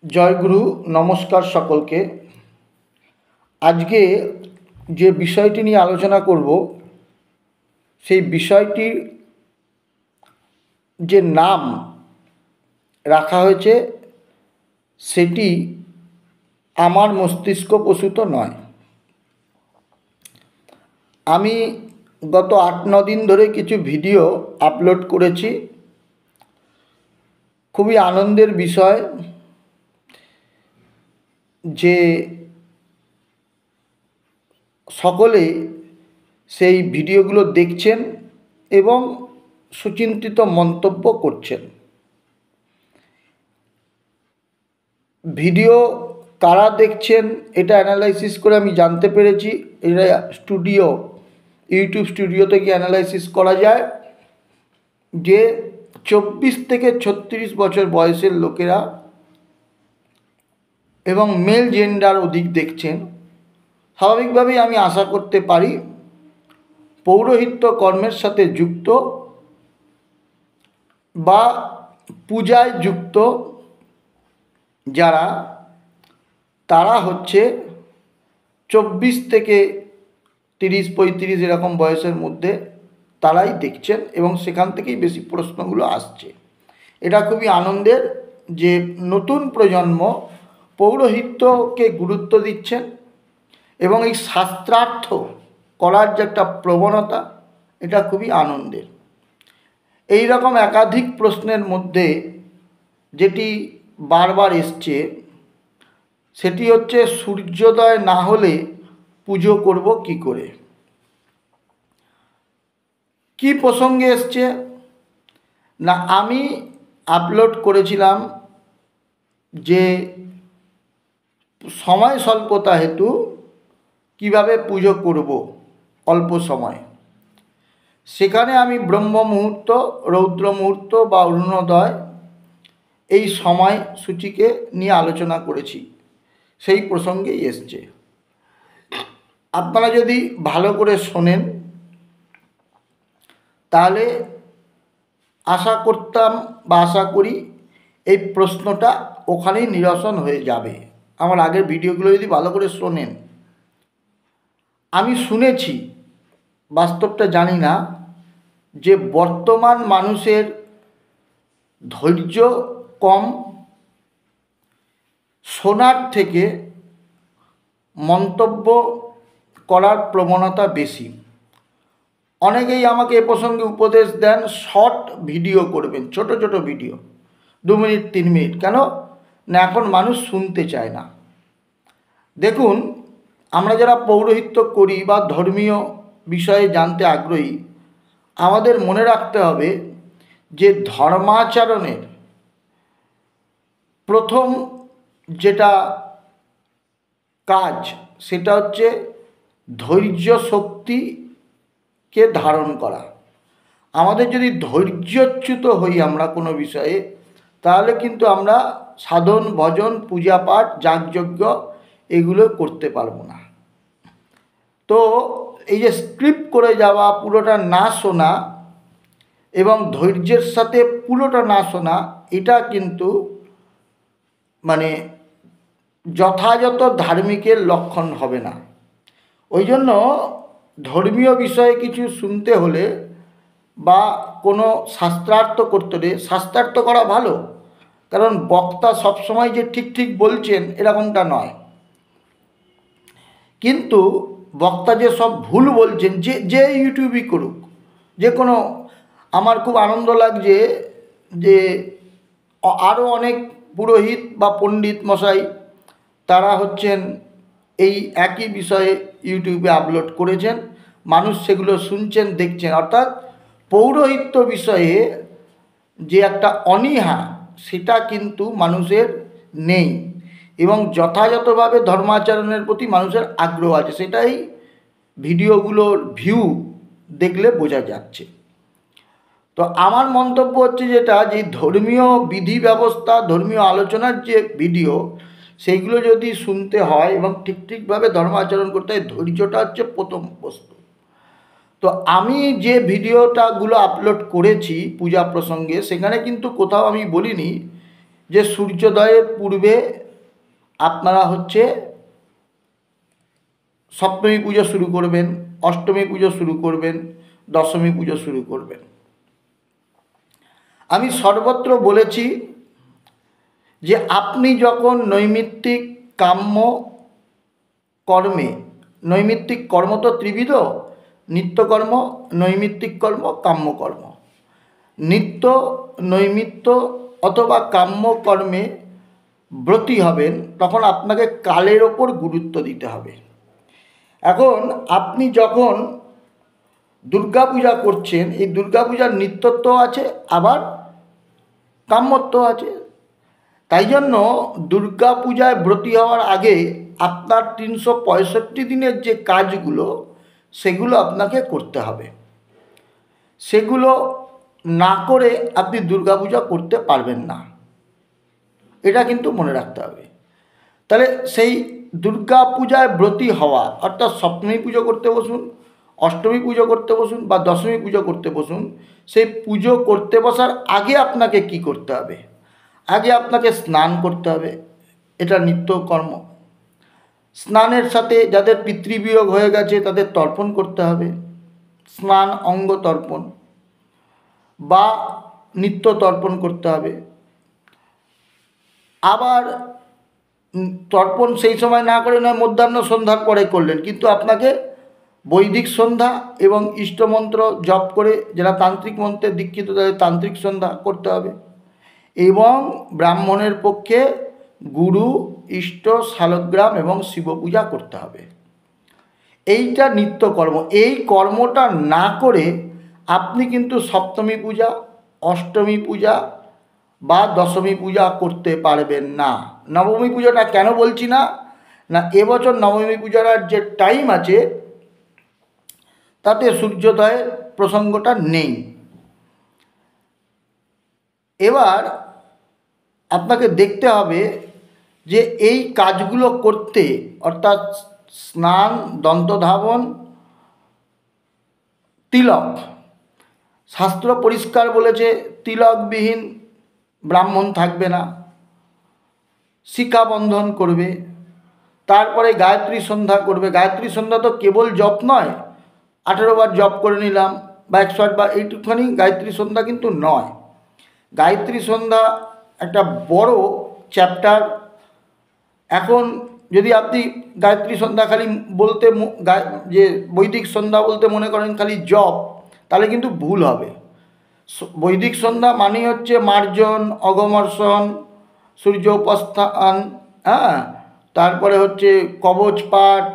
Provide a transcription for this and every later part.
জয়গুরু, নমস্কার সকলকে। আজকে যে বিষয়টি নিয়ে আলোচনা করব সেই বিষয়টির যে নাম রাখা হয়েছে সেটি আমার মস্তিষ্ক প্রসূত নয়। আমি গত ৮-৯ দিন ধরে কিছু ভিডিও আপলোড করেছি। খুবই আনন্দের বিষয় যে সকলে সেই ভিডিওগুলো দেখছেন এবং সুচিন্তিত মন্তব্য করছেন। ভিডিও কারা দেখছেন এটা অ্যানালাইসিস করে আমি জানতে পেরেছি। এটা ইউটিউব স্টুডিওতে গিয়ে অ্যানালাইসিস করা যায় যে 24 থেকে 36 বছর বয়সের লোকেরা এবং মেল জেন্ডার অধিক দেখছেন। স্বাভাবিকভাবেই আমি আশা করতে পারি পৌরোহিত্য কর্মের সাথে যুক্ত বা পূজায় যুক্ত যারা, তারা হচ্ছে 24 থেকে 30-35 এরকম বয়সের মধ্যে তারাই দেখছেন এবং সেখান থেকেই বেশি প্রশ্নগুলো আসছে। এটা খুবই আনন্দের যে নতুন প্রজন্ম পৌরোহিত্যকে গুরুত্ব দিচ্ছেন এবং এই শাস্ত্রার্থ করার যে একটা প্রবণতা, এটা খুবই আনন্দের। এই রকম একাধিক প্রশ্নের মধ্যে যেটি বারবার এসছে সেটি হচ্ছে সূর্যোদয় না হলে পুজো করব কি করে। কি প্রসঙ্গে এসছে না, আমি আপলোড করেছিলাম যে সময় স্বল্পতা হেতু কিভাবে পুজো করব অল্প সময়। সেখানে আমি ব্রহ্ম মুহূর্ত, রৌদ্র মুহূর্ত বা অরুণোদয় এই সময় সূচিকে নিয়ে আলোচনা করেছি। সেই প্রসঙ্গেই এসছে। আপনারা যদি ভালো করে শোনেন তাহলে আশা করতাম বা আশা করি এই প্রশ্নটা ওখানেই নিরসন হয়ে যাবে। আমার আগের ভিডিওগুলো যদি ভালো করে শোনেন, আমি শুনেছি, বাস্তবটা জানি না, যে বর্তমান মানুষের ধৈর্য কম, শোনার থেকে মন্তব্য করার প্রবণতা বেশি। অনেকেই আমাকে এ প্রসঙ্গে উপদেশ দেন শর্ট ভিডিও করবেন, ছোট ছোট ভিডিও 2 মিনিট 3 মিনিট। কেন না, এখন মানুষ শুনতে চায় না। দেখুন, আমরা যারা পৌরোহিত্য করি বা ধর্মীয় বিষয়ে জানতে আগ্রহী, আমাদের মনে রাখতে হবে যে ধর্মাচরণের প্রথম যেটা কাজ সেটা হচ্ছে ধৈর্য শক্তিকে ধারণ করা। আমাদের যদি ধৈর্যচ্যুত হই আমরা কোনো বিষয়ে, তাহলে কিন্তু আমরা সাধন ভজন পূজা পাঠ যাগযজ্ঞ এগুলো করতে পারবো না। তো এই যে স্ক্রিপ্ট করে যাওয়া, পুরোটা না শোনা এবং ধৈর্যের সাথে পুরোটা না শোনা, এটা কিন্তু মানে যথাযথ ধার্মিকের লক্ষণ হবে না। ওই জন্য ধর্মীয় বিষয়ে কিছু শুনতে হলে বা কোনো শাস্ত্রার্থ করতে হলে, শাস্ত্রার্থ করা ভালো, কারণ বক্তা সবসময় যে ঠিক ঠিক বলছেন এরকমটা নয়, কিন্তু বক্তা যে সব ভুল বলছেন, যে ইউটিউবই করুক, যে কোনো, আমার খুব আনন্দ লাগছে যে আরও অনেক পুরোহিত বা পণ্ডিত মশাই তারা হচ্ছেন এই একই বিষয়ে ইউটিউবে আপলোড করেছেন, মানুষ সেগুলো শুনছেন, দেখছেন। অর্থাৎ পৌরোহিত্য বিষয়ে যে একটা অনীহা সেটা কিন্তু মানুষের নেই এবং যথাযথভাবে ধর্মাচরণের প্রতি মানুষের আগ্রহ আছে, সেটাই ভিডিওগুলোর ভিউ দেখলে বোঝা যাচ্ছে। তো আমার মন্তব্য হচ্ছে যেটা, যে ধর্মীয় বিধি ব্যবস্থা, ধর্মীয় আলোচনার যে ভিডিও, সেইগুলো যদি শুনতে হয় এবং ঠিক ঠিকভাবে ধর্মাচরণ করতে হয়, ধৈর্যটা হচ্ছে প্রথম বস্তু। তো আমি যে ভিডিওটাগুলো আপলোড করেছি পূজা প্রসঙ্গে, সেখানে কিন্তু কোথাও আমি বলিনি যে সূর্যোদয়ের পূর্বে আপনারা হচ্ছে সপ্তমী পুজো শুরু করবেন, অষ্টমী পুজো শুরু করবেন, দশমী পুজো শুরু করবেন। আমি সর্বত্র বলেছি যে আপনি যখন নৈমিত্তিক কাম্য কর্মে, নৈমিত্তিক কর্ম তো ত্রিবিধ, নিত্যকর্ম, নৈমিত্তিক কর্ম, কাম্যকর্ম। নিত্য, নৈমিত্য অথবা কাম্যকর্মে ব্রতী হবেন, তখন আপনাকে কালের ওপর গুরুত্ব দিতে হবে। এখন আপনি যখন দুর্গা পূজা করছেন, এই দুর্গা পূজার নিত্যত্ব আছে, আবার কাম্যত্ব আছে। তাই জন্য দুর্গা পূজায় ব্রতী হওয়ার আগে আপনার 365 দিনের যে কাজগুলো, সেগুলো আপনাকে করতে হবে। সেগুলো না করে আপনি দুর্গা পূজা করতে পারবেন না, এটা কিন্তু মনে রাখতে হবে। তাহলে সেই দুর্গা পূজায় ব্রতী হওয়া, অর্থাৎ সপ্তমী পুজো করতে বসুন, অষ্টমী পুজো করতে বসুন বা দশমী পুজো করতে বসুন, সেই পুজো করতে বসার আগে আপনাকে কি করতে হবে? আগে আপনাকে স্নান করতে হবে, এটা নিত্যকর্ম। স্নানের সাথে যাদের পিতৃবিয়োগ হয়ে গেছে তাদের তর্পণ করতে হবে, স্নান অঙ্গ তর্পণ বা নিত্য তর্পণ করতে হবে। আবার তর্পণ সেই সময় না করে নয়, মধ্যাহ্ন সন্ধ্যার পরে করলেন, কিন্তু আপনাকে বৈদিক সন্ধ্যা এবং ইষ্টমন্ত্র জপ করে, যারা তান্ত্রিক মন্ত্রে দীক্ষিত তাদের তান্ত্রিক সন্ধ্যা করতে হবে। এবং ব্রাহ্মণের পক্ষে গুরু, ইষ্ট, শালগ্রাম এবং শিব পূজা করতে হবে। এইটা নিত্যকর্ম। এই কর্মটা না করে আপনি কিন্তু সপ্তমী পূজা, অষ্টমী পূজা বা দশমী পূজা করতে পারবেন না। নবমী পূজাটা কেন বলছি না, না এবছর নবমী পূজার যে টাইম আছে তাতে সূর্যোদয়ের প্রসঙ্গটা নেই। এবার আপনাকে দেখতে হবে যে এই কাজগুলো করতে, অর্থাৎ স্নান, দন্তধাবন, তিলক, শাস্ত্র পরিষ্কার বলেছে তিলকবিহীন ব্রাহ্মণ থাকবে না, শিখা বন্ধন করবে, তারপরে গায়ত্রী সন্ধ্যা করবে। গায়ত্রী সন্ধ্যা তো কেবল জপ নয়, 18 বার জপ করে নিলাম বা 108 বার, এইটুখানি গায়ত্রী সন্ধ্যা কিন্তু নয়। গায়ত্রী সন্ধ্যা একটা বড় চ্যাপ্টার। এখন যদি আপনি গায়ত্রী সন্ধ্যা খালি বলতে, যে বৈদিক সন্ধ্যা বলতে মনে করেন খালি জপ, তাহলে কিন্তু ভুল হবে। বৈদিক সন্ধ্যা মানেই হচ্ছে মার্জন, অগমর্ষণ, সূর্য উপস্থান, হ্যাঁ, তারপরে হচ্ছে কবচ পাঠ,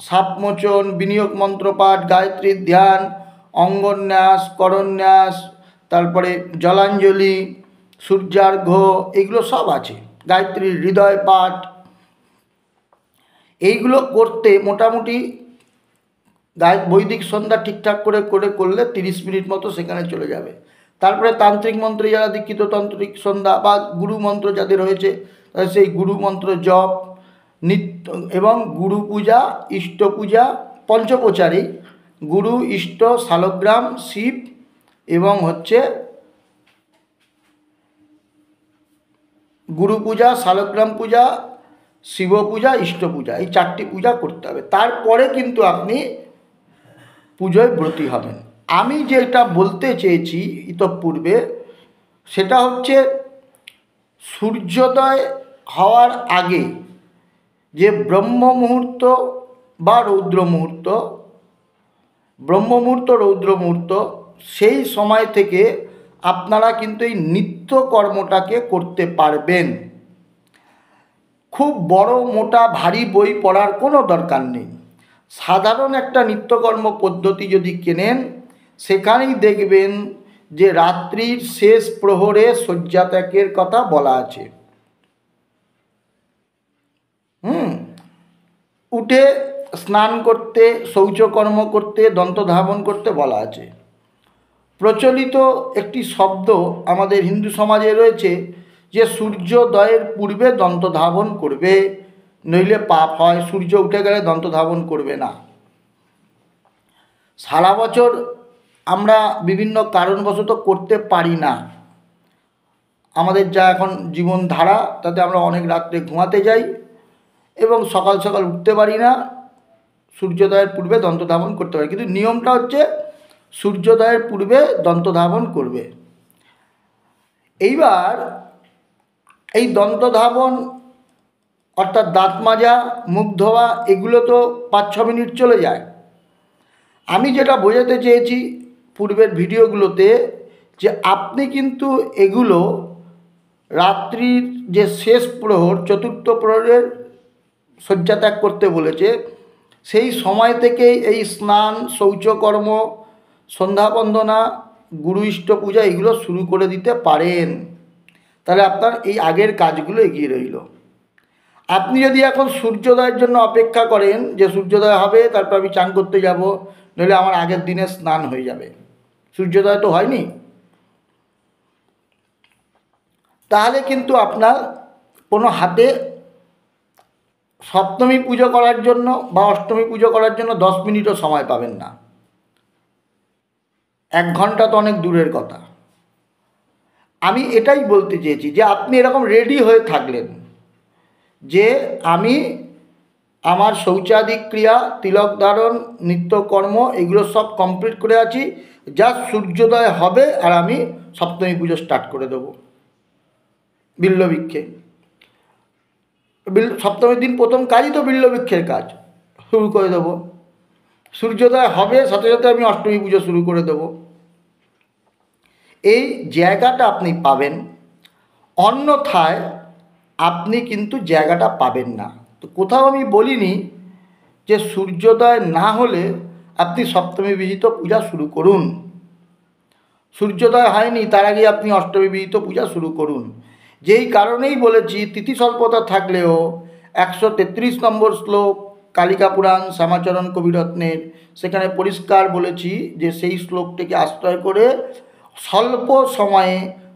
সাপমোচন, বিনিয়োগ মন্ত্র পাঠ, গায়ত্রীর ধ্যান, অঙ্গন্যাস, করন্যাস, তারপরে জলাঞ্জলি, সূর্যার্ঘ্য, এগুলো সব আছে। গায়ত্রীর হৃদয় পাঠ, এইগুলো করতে মোটামুটি বৈদিক সন্ধ্যা ঠিকঠাক করে করলে 30 মিনিট মতো সেখানে চলে যাবে। তারপরে তান্ত্রিক মন্ত্রে যারা দীক্ষিত, তান্ত্রিক সন্ধ্যা বা গুরু মন্ত্র যাদের হয়েছে সেই গুরু মন্ত্র জপ, নিত্য এবং গুরু পূজা, ইষ্ট পূজা, পঞ্চপ্রচারী গুরু, ইষ্ট, শালগ্রাম, শিব এবং হচ্ছে গুরু পূজা, শালগ্রাম পূজা, শিব পূজা, ইষ্ট পূজা, এই 4টি পূজা করতে হবে। তারপরে কিন্তু আপনি পুজোয় ব্রতী হবেন। আমি যেটা বলতে চেয়েছি ইতঃপূর্বে, সেটা হচ্ছে সূর্যোদয় হওয়ার আগে যে ব্রহ্ম মুহূর্ত বা রৌদ্র মুহূর্ত, ব্রহ্ম মুহূর্ত, রৌদ্র মুহূর্ত, সেই সময় থেকে আপনারা কিন্তু এই নিত্য কর্মটাকে করতে পারবেন। খুব বড় মোটা ভারী বই পড়ার কোনো দরকার নেই। সাধারণ একটা নিত্যকর্ম পদ্ধতি যদি কেনেন, সেখানেই দেখবেন যে রাত্রির শেষ প্রহরে শয্যাত্যাগের কথা বলা আছে। উঠে স্নান করতে, শৌচকর্ম করতে, দন্তধাবন করতে বলা আছে। প্রচলিত একটি শব্দ আমাদের হিন্দু সমাজে রয়েছে যে সূর্যোদয়ের পূর্বে দন্তধাবন করবে, নইলে পাপ হয়, সূর্য উঠে গেলে দন্তধাবন করবে না। সারা বছর আমরা বিভিন্ন কারণবশত করতে পারি না। আমাদের যা এখন জীবনধারা, তাতে আমরা অনেক রাত্রে ঘুমাতে যাই এবং সকাল সকাল উঠতে পারি না। সূর্যোদয়ের পূর্বে দন্তধাবন করতে পারি, কিন্তু নিয়মটা হচ্ছে সূর্যোদয়ের পূর্বে দন্তধাবন করবে। এইবার এই দন্তধাবন অর্থাৎ দাঁত মাজা, মুখ ধোয়া, এগুলো তো 5-6 মিনিট চলে যায়। আমি যেটা বোঝাতে চেয়েছি পূর্বের ভিডিওগুলোতে, যে আপনি কিন্তু এগুলো রাত্রির যে শেষ প্রহর, চতুর্থ প্রহরের শয্যাত্যাগ করতে বলেছে, সেই সময় থেকেই এই স্নান, শৌচকর্ম, সন্ধ্যা বন্দনা, গুরু ইষ্ট পূজা এগুলো শুরু করে দিতে পারেন। তাহলে আপনার এই আগের কাজগুলো এগিয়ে রইল। আপনি যদি এখন সূর্যোদয়ের জন্য অপেক্ষা করেন যে সূর্যোদয় হবে তারপর আমি চান করতে যাব, নইলে আমার আগের দিনে স্নান হয়ে যাবে, সূর্যোদয় তো হয়নি, তাহলে কিন্তু আপনার কোনো হাতে সপ্তমী পুজো করার জন্য বা অষ্টমী পুজো করার জন্য 10 মিনিটও সময় পাবেন না। 1 ঘন্টা তো অনেক দূরের কথা। আমি এটাই বলতে চেয়েছি যে আপনি এরকম রেডি হয়ে থাকলেন যে আমি আমার শৌচাদি ক্রিয়া, তিলক ধারণ, নিত্যকর্ম এগুলো সব কমপ্লিট করে আছি, জাস্ট সূর্যোদয় হবে আর আমি সপ্তমী পুজো স্টার্ট করে দেবো বিল্লবৃক্ষে। সপ্তমীর দিন প্রথম কাজই তো বিল্লবৃক্ষের কাজ, শুরু করে দেবো। সূর্যোদয় হবে সাথে সাথে আমি অষ্টমী পুজো শুরু করে দেবো। এই জায়গাটা আপনি পাবেন, অন্যথায় আপনি কিন্তু জায়গাটা পাবেন না। তো কোথাও আমি বলিনি যে সূর্যোদয় না হলে আপনি সপ্তমী বিহিত পূজা শুরু করুন। সূর্যোদয় হয়নি তার আগে আপনি অষ্টমী বিহিত পূজা শুরু করুন। যেই কারণেই বলেছি, তিথি স্বল্পতা থাকলেও 133 নম্বর শ্লোক কালিকা পুরাণ শ্যামাচরণ কবিরত্নের, সেখানে পরিষ্কার বলেছি যে সেই শ্লোকটিকে আশ্রয় করে স্বল্প সময়ে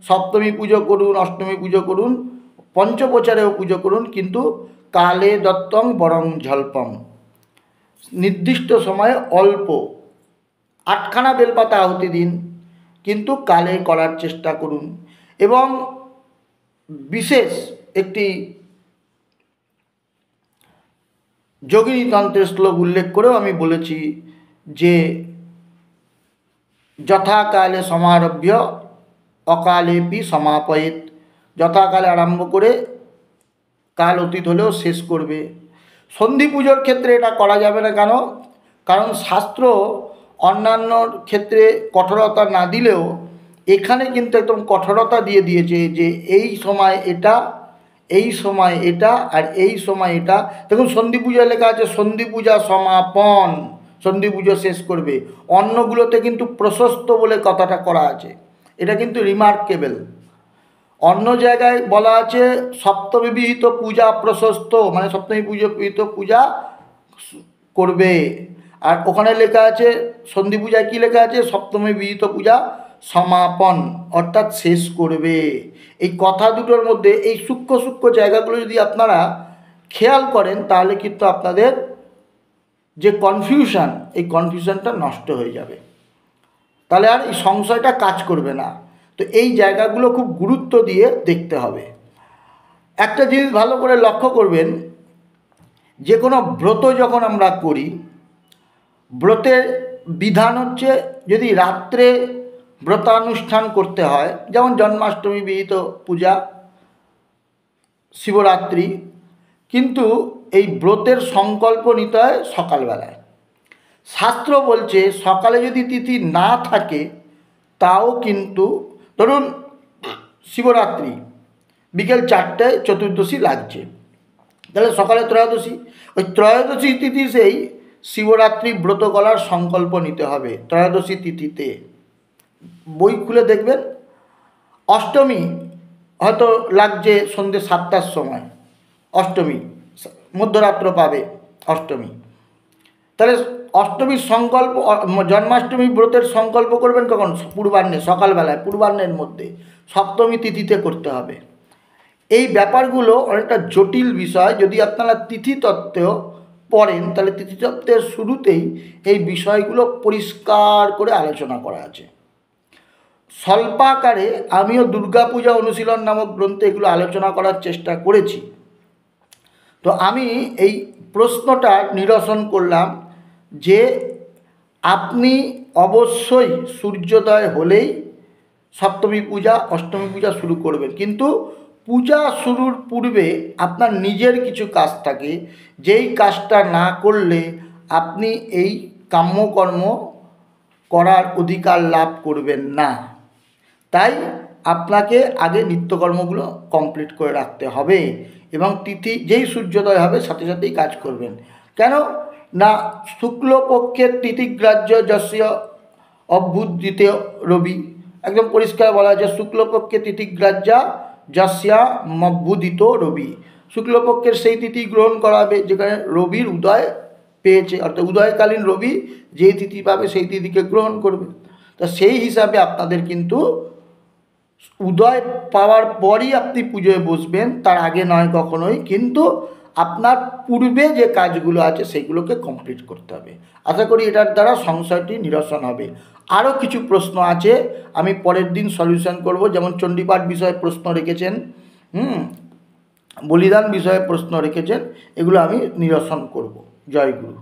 সপ্তমী পুজো করুন, অষ্টমী পুজো করুন, পঞ্চপ্রচারেও পুজো করুন, কিন্তু কালে দত্তং বরং ঝল্পম। নির্দিষ্ট সময়ে অল্প 8খানা বেলপাতা আহুতি দিন, কিন্তু কালে করার চেষ্টা করুন। এবং বিশেষ একটি যোগিনী তন্ত্রের শ্লোক উল্লেখ করেও আমি বলেছি যে যথাকালে সমারভ্য অকালেপি সমাপয়েত, যথাকালে আরম্ভ করে কাল অতীত হলেও শেষ করবে। সন্ধি পুজোর ক্ষেত্রে এটা করা যাবে না। কেন? কারণ শাস্ত্র অন্যান্য ক্ষেত্রে কঠোরতা না দিলেও এখানে কিন্তু একদম কঠোরতা দিয়ে দিয়েছে যে এই সময় এটা, এই সময় এটা, আর এই সময় এটা। দেখুন সন্ধি পূজায় লেখা আছে সন্ধি পূজা সমাপন, সন্ধি পুজো শেষ করবে। অন্যগুলোতে কিন্তু প্রশস্ত বলে কথাটা করা আছে, এটা কিন্তু রিমার্কেবল। অন্য জায়গায় বলা আছে সপ্তমী বিহিত পূজা প্রশস্ত, মানে সপ্তমী পুজো বিহিত পূজা করবে। আর ওখানে লেখা আছে সন্ধি পূজায় কী লেখা আছে? সপ্তমী বিহিত পূজা সমাপন, অর্থাৎ শেষ করবে। এই কথা দুটোর মধ্যে এই সূক্ষ্ম সূক্ষ্ম জায়গাগুলো যদি আপনারা খেয়াল করেন, তাহলে কিন্তু আপনাদের যে কনফিউশন, এই কনফিউশনটা নষ্ট হয়ে যাবে, তাহলে আর এই সংশয়টা কাজ করবে না। তো এই জায়গাগুলো খুব গুরুত্ব দিয়ে দেখতে হবে। একটা জিনিস ভালো করে লক্ষ্য করবেন, যে কোনো ব্রত যখন আমরা করি, ব্রতের বিধান হচ্ছে যদি রাত্রে ব্রতানুষ্ঠান করতে হয়, যেমন জন্মাষ্টমী বিহিত পূজা, শিবরাত্রি, কিন্তু এই ব্রতের সংকল্প নিতে হয় সকালবেলায়। শাস্ত্র বলছে সকালে যদি তিথি না থাকে তাও কিন্তু, ধরুন শিবরাত্রি বিকেল 4টায় চতুর্দশী লাগছে, তাহলে সকালে ত্রয়োদশী, ওই ত্রয়োদশী তিথি সেই শিবরাত্রি ব্রত করার সংকল্প নিতে হবে ত্রয়োদশী তিথিতে। বই খুলে দেখবেন অষ্টমী হয়তো লাগছে সন্ধ্যে 7টার সময়, অষ্টমী মধ্যরাত্র পাবে অষ্টমী, তাহলে অষ্টমীর সংকল্প, জন্মাষ্টমী ব্রতের সংকল্প করবেন কখন? পূর্বাহ্নে, সকালবেলায়, পূর্বাহ্নের মধ্যে, সপ্তমী তিথিতে করতে হবে। এই ব্যাপারগুলো অনেকটা জটিল বিষয়। যদি আপনারা তিথিতত্ত্ব পড়েন তাহলে তিথিতত্ত্বের শুরুতেই এই বিষয়গুলো পরিষ্কার করে আলোচনা করা আছে। স্বল্পাকারে আমিও দুর্গা পূজা অনুশীলন নামক গ্রন্থে এগুলো আলোচনা করার চেষ্টা করেছি। তো আমি এই প্রশ্নটা নিরসন করলাম যে আপনি অবশ্যই সূর্যোদয় হলেই সপ্তমী পূজা অষ্টমী পূজা শুরু করবেন, কিন্তু পূজা শুরুর পূর্বে আপনার নিজের কিছু কাজ থাকে, যেই কাজটা না করলে আপনি এই কাম্যকর্ম করার অধিকার লাভ করবেন না। তাই আপনাকে আগে নিত্যকর্মগুলো কমপ্লিট করে রাখতে হবে এবং তিথি যেই সূর্যোদয় হবে সাথে সাথেই কাজ করবেন। কেন না, শুক্লপক্ষের তিথিগ্রাহ্য যস্য অভ্যুদিতে রবি, একদম পরিষ্কার বলা আছে, শুক্লপক্ষে তিথিগ্রাহ্যা যস্যা মভ্যুদিত রবি। শুক্লপক্ষের সেই তিথি গ্রহণ করা হবে যেখানে রবির উদয় পেয়েছে, অর্থাৎ উদয়কালীন রবি যেই তিথি পাবে সেই তিথিকে গ্রহণ করবে। তা সেই হিসাবে আপনাদের কিন্তু উদয় পাওয়ার পরই আপনি পুজোয় বসবেন, তার আগে নয় কখনোই। কিন্তু আপনার পূর্বে যে কাজগুলো আছে সেগুলোকে কমপ্লিট করতে হবে। আশা করি এটার দ্বারা সংশয়টি নিরসন হবে। আরও কিছু প্রশ্ন আছে, আমি পরের দিন সলিউশন করব। যেমন চণ্ডীপাঠ বিষয়ে প্রশ্ন রেখেছেন, বলিদান বিষয়ে প্রশ্ন রেখেছেন, এগুলো আমি নিরসন করব। জয় গুরু।